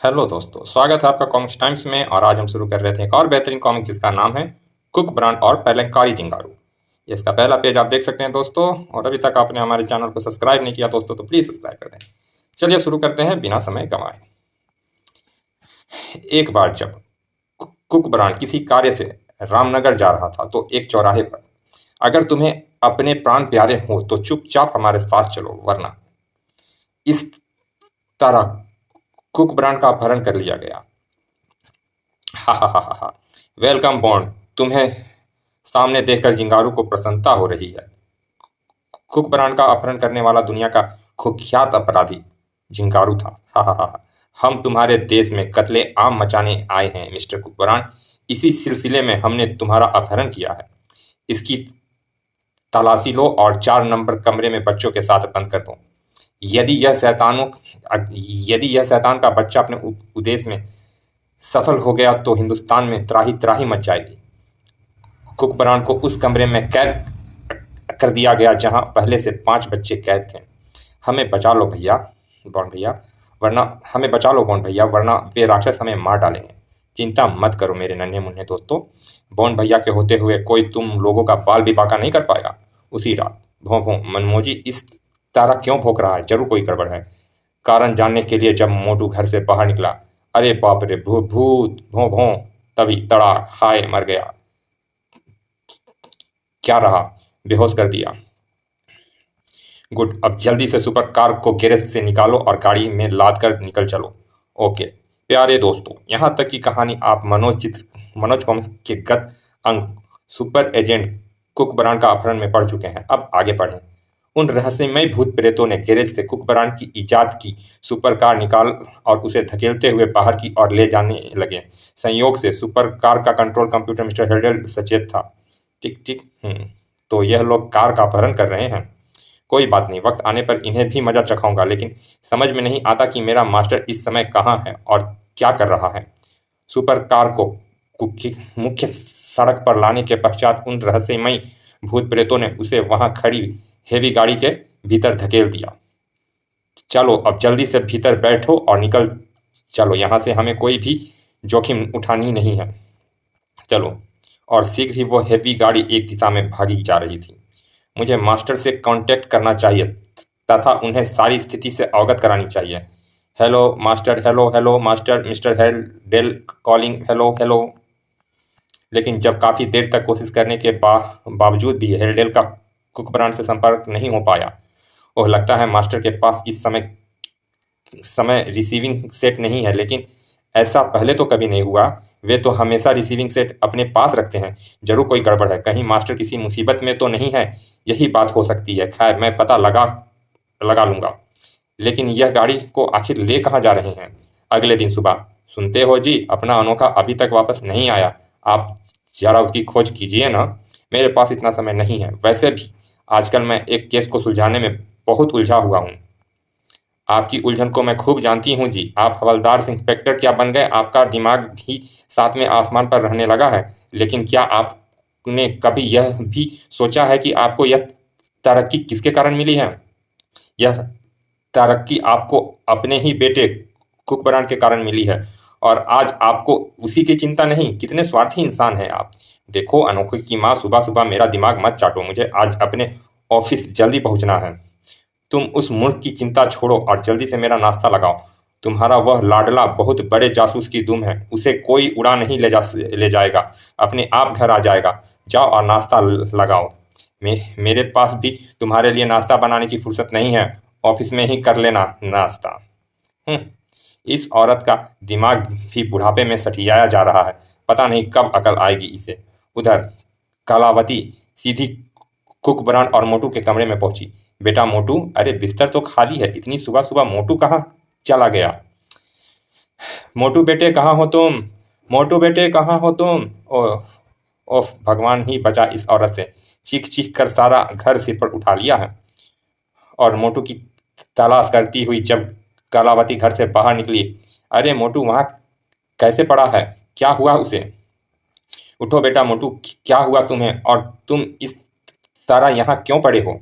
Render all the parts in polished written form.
Hello दोस्तों, स्वागत है आपका कॉमिक्स टाइम्स में। और आज हम शुरू कर रहे थे एक और बेहतरीन कॉमिक जिसका नाम है कुक ब्रांड और पेलंकारी जिंगारू। ये इसका पहला पेज आप देख सकते हैं दोस्तों। और अभी तक आपने हमारे चैनल को सब्सक्राइब नहीं किया दोस्तों तो प्लीज़ सब्सक्राइब कर दें। चलिए शुरू करते हैं बिना समय गंवाए। एक बार जब कुक ब्रांड किसी कार्य से रामनगर जा रहा था तो एक चौराहे पर, अगर तुम्हें अपने प्राण प्यारे हो तो चुपचाप हमारे साथ चलो, वरना इस तरह कुक ब्रांड का अपहरण कर लिया गया। हा हा हा हा हा। Welcome bond. तुम्हें सामने देखकर जिंगारू को प्रसन्नता हो रही है। कुक ब्रांड का अपहरण करने वाला दुनिया का कुख्यात अपराधी जिंगारू था। हा हा हा हा। हम तुम्हारे देश में कत्ले आम मचाने आए हैं मिस्टर कुक ब्रांड। इसी सिलसिले में हमने तुम्हारा अपहरण किया है। इसकी तलाशी लो और 4 नंबर कमरे में बच्चों के साथ बंद कर दो। यदि यह शैतानों यदि यह शैतान का बच्चा अपने उद्देश्य में सफल हो गया तो हिंदुस्तान में त्राही त्राही मच जाएगी। कुक ब्रांड को उस कमरे में कैद कर दिया गया जहां पहले से 5 बच्चे कैद थे। हमें बचा लो भैया, बॉन्ड भैया, वरना हमें बचा लो बॉन्ड भैया, वरना वे राक्षस हमें मार डालेंगे। चिंता मत करो मेरे नन्हे मुन्ने दोस्तों। बॉन्ड भैया के होते हुए कोई तुम लोगों का बाल भी बांका नहीं कर पाएगा। उसी रात भों भों मनमोजी इस तरह क्यों भौंक रहा है? जरूर कोई गड़बड़ है। कारण जानने के लिए जब मोटू घर से बाहर निकला, अरे बाप रे, भूत भों भों, तभी तड़ाक, हाय मर गया। क्या रहा? बेहोश कर दिया। गुड, अब जल्दी से सुपर कार को गैरेज से निकालो और गाड़ी में लाद कर निकल चलो। ओके प्यारे दोस्तों, यहाँ तक की कहानी आप मनोज कॉमिक्स के गत अंक सुपर एजेंट कुक ब्रांड का अपहरण में पढ़ चुके हैं। अब आगे पढ़ें। उन रहस्यमय भूत प्रेतों ने गैरेज से कुक ब्रांड की इजाद की सुपर कार निकाल और उसे धकेलते हुए बाहर की ओर ले जाने लगे। संयोग से सुपर कार का कंट्रोल कंप्यूटर मिस्टर हेडल सचेत था। टिक टिक। तो यह लोग कार का अपहरण कर रहे हैं। कोई बात नहीं, वक्त आने पर इन्हें भी मजा चखाऊंगा। लेकिन समझ में नहीं आता कि मेरा मास्टर इस समय कहाँ है और क्या कर रहा है। सुपर कार को मुख्य सड़क पर लाने के पश्चात उन रहस्यमय भूत प्रेतों ने उसे वहां खड़ी हेवी गाड़ी के भीतर धकेल दिया। चलो अब जल्दी से भीतर बैठो और निकल चलो यहाँ से, हमें कोई भी जोखिम उठानी नहीं है। चलो। और शीघ्र ही वो हेवी गाड़ी एक दिशा में भागी जा रही थी। मुझे मास्टर से कांटेक्ट करना चाहिए तथा उन्हें सारी स्थिति से अवगत करानी चाहिए। Hello master, hello hello master, mister Heddle calling, hello hello. लेकिन जब काफ़ी देर तक कोशिश करने के बावजूद भी हेडेल का कुक ब्रांड से संपर्क नहीं हो पाया। ओह, लगता है मास्टर के पास इस समय रिसीविंग सेट नहीं है। लेकिन ऐसा पहले तो कभी नहीं हुआ। वे तो हमेशा रिसीविंग सेट अपने पास रखते हैं। जरूर कोई गड़बड़ है। कहीं मास्टर किसी मुसीबत में तो नहीं है? यही बात हो सकती है। खैर, मैं पता लगा लूंगा। लेकिन यह गाड़ी को आखिर ले कहाँ जा रहे हैं? अगले दिन सुबह। सुनते हो जी, अपना अनोखा अभी तक वापस नहीं आया। आप जरा उसकी खोज कीजिए ना। मेरे पास इतना समय नहीं है। वैसे भी आजकल मैं एक केस को सुलझाने में बहुत उलझा हुआ हूँ। आपकी उलझन को मैं खूब जानती हूँ जी। आप हवलदार से इंस्पेक्टर क्या बन गए? आपका दिमाग भी सातवें आसमान पर रहने लगा है। लेकिन क्या आपने कभी यह भी सोचा है कि आपको यह तरक्की किसके कारण मिली है? यह तरक्की आपको अपने ही बेटे कुक ब्रांड के कारण मिली है। और आज आपको उसी की चिंता नहीं? कितने स्वार्थी इंसान हैं आप। देखो अनोखी की माँ, सुबह सुबह मेरा दिमाग मत चाटो। मुझे आज अपने ऑफिस जल्दी पहुंचना है। तुम उस मूर्ख की चिंता छोड़ो और जल्दी से मेरा नाश्ता लगाओ। तुम्हारा वह लाडला बहुत बड़े जासूस की दुम है। उसे कोई उड़ा नहीं ले जाएगा। अपने आप घर आ जाएगा। जाओ और नाश्ता लगाओ। मेरे पास भी तुम्हारे लिए नाश्ता बनाने की फुर्सत नहीं है। ऑफिस में ही कर लेना नाश्ता। इस औरत का दिमाग भी बुढ़ापे में सठियाया जा रहा है। पता नहीं कब अकल आएगी इसे। उधर कलावती सीधी कुक ब्रांड और मोटू के कमरे में पहुंची। बेटा मोटू, अरे बिस्तर तो खाली है। इतनी सुबह सुबह मोटू कहाँ चला गया? मोटू बेटे कहाँ हो तुम? मोटू बेटे कहाँ हो तुम? ओह ओह, भगवान ही बचा इस औरत से। चीख चीख कर सारा घर सिर पर उठा लिया है। और मोटू की तलाश करती हुई जब कलावती घर से बाहर निकली, अरे मोटू वहां कैसे पड़ा है? क्या हुआ उसे? उठो बेटा मोटू, क्या हुआ तुम्हें? और तुम इस तरह यहाँ क्यों पड़े हो?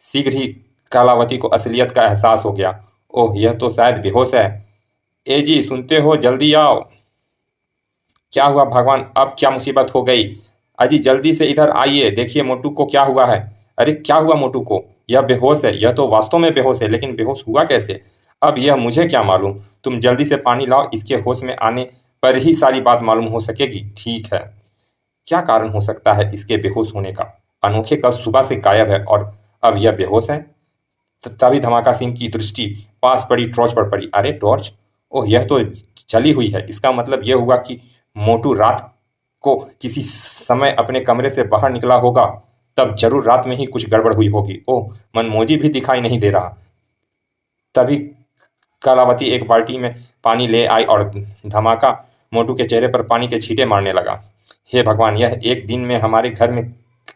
शीघ्र ही कलावती को असलियत का एहसास हो गया। ओह, यह तो शायद बेहोश है। ए जी, सुनते हो, जल्दी आओ। क्या हुआ भगवान, अब क्या मुसीबत हो गई? अजी जल्दी से इधर आइए, देखिए मोटू को क्या हुआ है। अरे क्या हुआ मोटू को? यह बेहोश है। यह तो वास्तव में बेहोश है, लेकिन बेहोश हुआ कैसे? अब यह मुझे क्या मालूम। तुम जल्दी से पानी लाओ, इसके होश में आने पर ही सारी बात मालूम हो सकेगी। ठीक है। क्या कारण हो सकता है इसके बेहोश होने का? अनोखे कल सुबह से गायब है और अब यह बेहोश है। तभी धमाका सिंह की दृष्टि पास पड़ी टॉर्च पर पड़ी। अरे टॉर्च! ओह, यह तो जली हुई है। इसका मतलब यह हुआ कि मोटू रात को किसी समय अपने कमरे से बाहर निकला होगा। तब जरूर रात में ही कुछ गड़बड़ हुई होगी। ओह, मनमोजी भी दिखाई नहीं दे रहा। तभी कलावती एक बाल्टी में पानी ले आई और धमाका मोटू के चेहरे पर पानी के छींटे मारने लगा। हे भगवान, यह एक दिन में हमारे घर में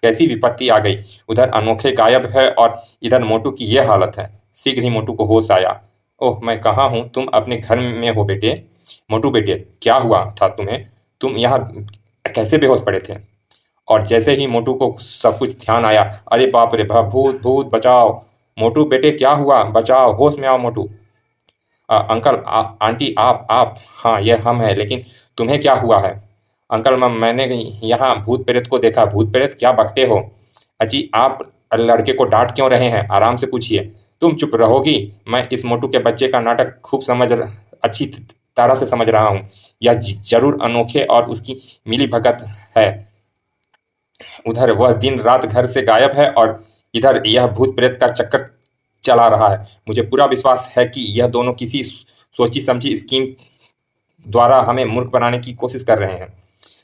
कैसी विपत्ति आ गई। उधर अनोखे गायब है और इधर मोटू की यह हालत है। शीघ्र ही मोटू को होश आया। ओह, मैं कहाँ हूँ? तुम अपने घर में हो बेटे। मोटू बेटे, क्या हुआ था तुम्हें? तुम यहाँ कैसे बेहोश पड़े थे? और जैसे ही मोटू को सब कुछ ध्यान आया, अरे बाप रे बाप, भूत भूत बचाओ। मोटू बेटे क्या हुआ? बचाओ, होश में आओ मोटू। अंकल, आंटी, आप। हाँ, ये हम हैं, लेकिन तुम्हें क्या हुआ है? अंकल, मैंने यहाँ भूत प्रेत को देखा। भूत प्रेत? क्या बकते हो? अजी, आप लड़के को डांट क्यों रहे हैं? आराम से पूछिए। तुम चुप रहोगी? मैं इस मोटू के बच्चे का नाटक खूब अच्छी तरह से समझ रहा हूँ। यह जरूर अनोखे और उसकी मिली भगत है। उधर वह दिन रात घर से गायब है और इधर यह भूत प्रेत का चक्कर चला रहा है। मुझे पूरा विश्वास है कि यह दोनों किसी सोची समझी स्कीम द्वारा हमें मूर्ख बनाने की कोशिश कर रहे हैं।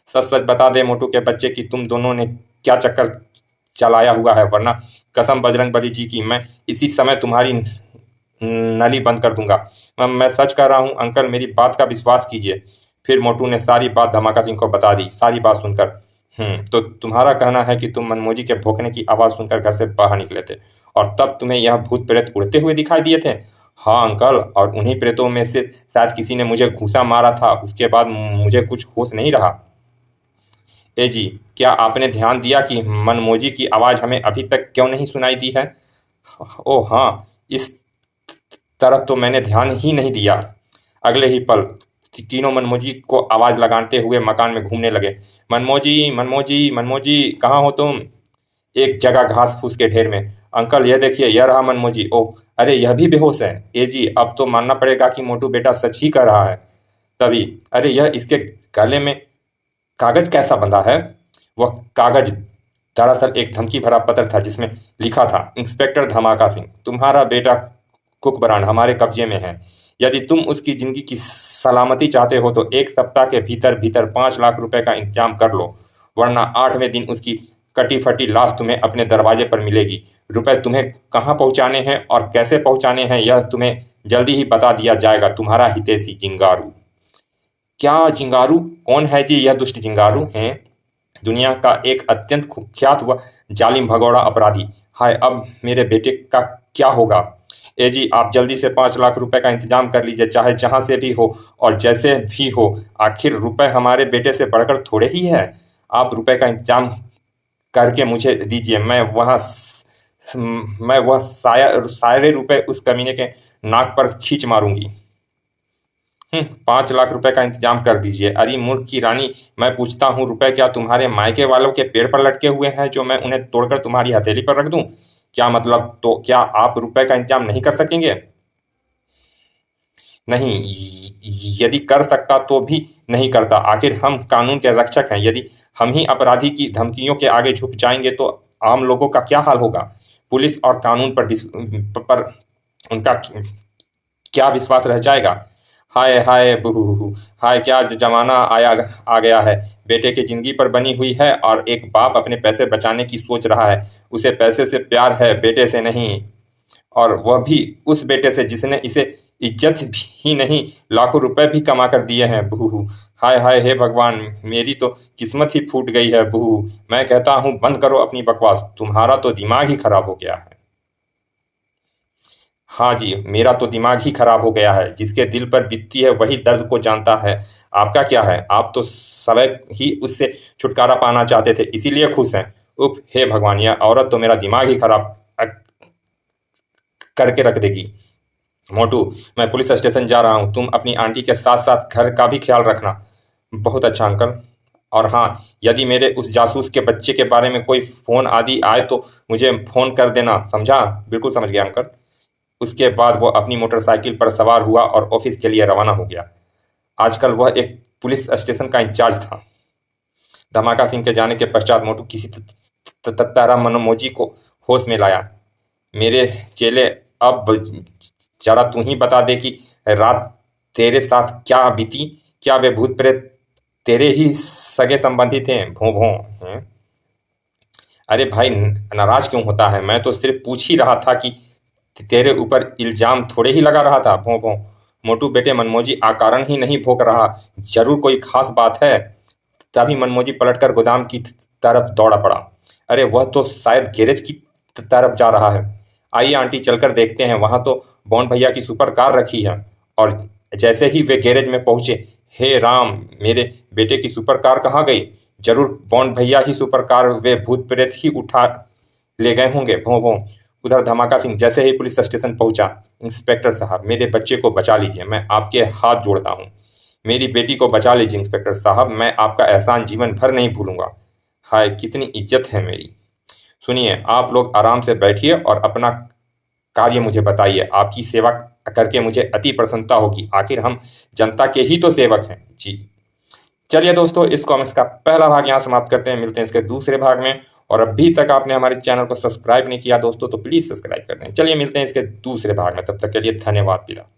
सच सच बता दे मोटू के बच्चे कि तुम दोनों ने क्या चक्कर चलाया हुआ है, वरना कसम बजरंगबली जी की, मैं इसी समय तुम्हारी नली बंद कर दूंगा। मैं सच कह रहा हूँ अंकल, मेरी बात का विश्वास कीजिए। फिर मोटू ने सारी बात धमाका सिंह को बता दी। सारी बात सुनकर तो तुम्हारा कहना है कि तुम मनमोजी के भौंकने की आवाज़ सुनकर घर से बाहर निकले थे और तब तुम्हें यह भूत प्रेत उड़ते हुए दिखाई दिए थे? हाँ अंकल, और उन्हीं प्रेतों में से शायद किसी ने मुझे घूसा मारा था। उसके बाद मुझे कुछ होश नहीं रहा। ए जी, क्या आपने ध्यान दिया कि मनमोजी की आवाज़ हमें अभी तक क्यों नहीं सुनाई दी है? ओह हाँ, इस तरफ तो मैंने ध्यान ही नहीं दिया। अगले ही पल तीनों मनमोजी को आवाज लगाते हुए मकान में घूमने लगे। मनमोजी, मनमोजी, मनमोजी, कहाँ हो तुम? एक जगह घास फूस के ढेर में। अंकल, यह देखिए, यह रहा मनमोजी। ओह, अरे यह भी बेहोश है। ए जी, अब तो मानना पड़ेगा कि मोटू बेटा सच ही कह रहा है। तभी, अरे यह इसके गले में कागज कैसा बंधा है? वह कागज दरअसल एक धमकी भरा पत्र था जिसमें लिखा था, इंस्पेक्टर धमाका सिंह, तुम्हारा बेटा कुकबरान हमारे कब्जे में है। यदि तुम उसकी जिंदगी की सलामती चाहते हो तो 1 सप्ताह के भीतर भीतर 5 लाख रुपए का इंतजाम कर लो, वरना 8वें दिन उसकी कटी फटी लाश तुम्हें अपने दरवाजे पर मिलेगी। रुपए तुम्हें कहाँ पहुंचाने हैं और कैसे पहुंचाने हैं यह तुम्हें जल्दी ही बता दिया जाएगा। तुम्हारा हितैषी जिंगारू। क्या जिंगारू? कौन है जी यह दुष्ट जिंगारू? हैं दुनिया का एक अत्यंत कुख्यात व जालिम भगोड़ा अपराधी। हाय, अब मेरे बेटे का क्या होगा? ए जी, आप जल्दी से 5 लाख रुपए का इंतजाम कर लीजिए, चाहे जहां से भी हो और जैसे भी हो। आखिर रुपए हमारे बेटे से बढ़कर थोड़े ही है। आप रुपए का इंतजाम करके मुझे दीजिए। मैं वह सारे रुपए उस कमीने के नाक पर खींच मारूंगी। 5 लाख रुपए का इंतजाम कर दीजिए। अरे मूर्ख की रानी, मैं पूछता हूँ, रुपए क्या तुम्हारे मायके वालों के पेड़ पर लटके हुए हैं जो मैं उन्हें तोड़कर तुम्हारी हथेली पर रख दूं? क्या मतलब? तो क्या आप रुपए का इंतजाम नहीं कर सकेंगे? नहीं, यदि कर सकता तो भी नहीं करता। आखिर हम कानून के रक्षक हैं। यदि हम ही अपराधी की धमकियों के आगे झुक जाएंगे तो आम लोगों का क्या हाल होगा? पुलिस और कानून पर उनका क्या विश्वास रह जाएगा? हाय हाय बुहू, हाय क्या जमाना आ गया है। बेटे की जिंदगी पर बनी हुई है और एक बाप अपने पैसे बचाने की सोच रहा है। उसे पैसे से प्यार है, बेटे से नहीं। और वह भी उस बेटे से जिसने इसे इज्जत ही नहीं, लाखों रुपए भी कमा कर दिए हैं। बहू, हाय हाय, हे भगवान, मेरी तो किस्मत ही फूट गई है। बहू, मैं कहता हूँ बंद करो अपनी बकवास, तुम्हारा तो दिमाग ही खराब हो गया है। हाँ जी, मेरा तो दिमाग ही खराब हो गया है। जिसके दिल पर बीतती है वही दर्द को जानता है। आपका क्या है? आप तो स्वयं ही उससे छुटकारा पाना चाहते थे, इसीलिए खुश हैं। उफ, हे भगवान, यह औरत तो मेरा दिमाग ही खराब करके रख देगी। मोटू, मैं पुलिस स्टेशन जा रहा हूँ, तुम अपनी आंटी के साथ साथ घर का भी ख्याल रखना। बहुत अच्छा अंकल। और हाँ, यदि मेरे उस जासूस के बच्चे के बारे में कोई फ़ोन आदि आए तो मुझे फ़ोन कर देना, समझा? बिल्कुल समझ गया अंकल। उसके बाद वो अपनी मोटरसाइकिल पर सवार हुआ और ऑफिस के लिए रवाना हो गया। आजकल वह एक पुलिस स्टेशन का इंचार्ज था। धमाका सिंह के जाने के पश्चात मोटू किसी तरह मनमोजी को होश में लाया। मेरे चेले, अब जरा तू ही बता दे कि रात तेरे साथ क्या बीती। क्या वे भूत प्रेत तेरे ही सगे संबंधी थे? भों भों। अरे भाई, नाराज क्यों होता है? मैं तो सिर्फ पूछ ही रहा था कि तेरे ऊपर इल्जाम थोड़े ही लगा रहा था। भों भों। मोटू बेटे, मनमोजी आकारण ही नहीं भोंक रहा, जरूर कोई खास बात है। तभी मनमोजी पलटकर गोदाम की तरफ दौड़ा पड़ा। अरे वह तो शायद गैरेज की तरफ जा रहा है। आइए आंटी, चलकर देखते हैं। वहां तो बॉन्ड भैया की सुपर कार रखी है। और जैसे ही वे गैरेज में पहुंचे, हे राम, मेरे बेटे की सुपर कार कहाँ गई? जरूर बॉन्ड भैया ही सुपर कार वे भूत प्रेत ही उठा ले गए होंगे। भों भों। उधर धमाका सिंह जैसे ही पुलिस स्टेशन पहुंचा, इंस्पेक्टर साहब, मेरे बच्चे को बचा लीजिए, मैं आपके हाथ जोड़ता हूँ। मेरी बेटी को बचा लीजिए इंस्पेक्टर साहब, मैं आपका एहसान जीवन भर नहीं भूलूंगा। हाय, कितनी इज्जत है मेरी। सुनिए, आप लोग आराम से बैठिए और अपना कार्य मुझे बताइए। आपकी सेवा करके मुझे अति प्रसन्नता होगी। आखिर हम जनता के ही तो सेवक हैं। जी। चलिए दोस्तों, इस कॉमिक्स का पहला भाग यहाँ समाप्त करते हैं। मिलते हैं इसके दूसरे भाग में। और अभी तक आपने हमारे चैनल को सब्सक्राइब नहीं किया दोस्तों, तो प्लीज़ सब्सक्राइब कर दें। चलिए मिलते हैं इसके दूसरे भाग में। तब तक के लिए धन्यवाद। विदा।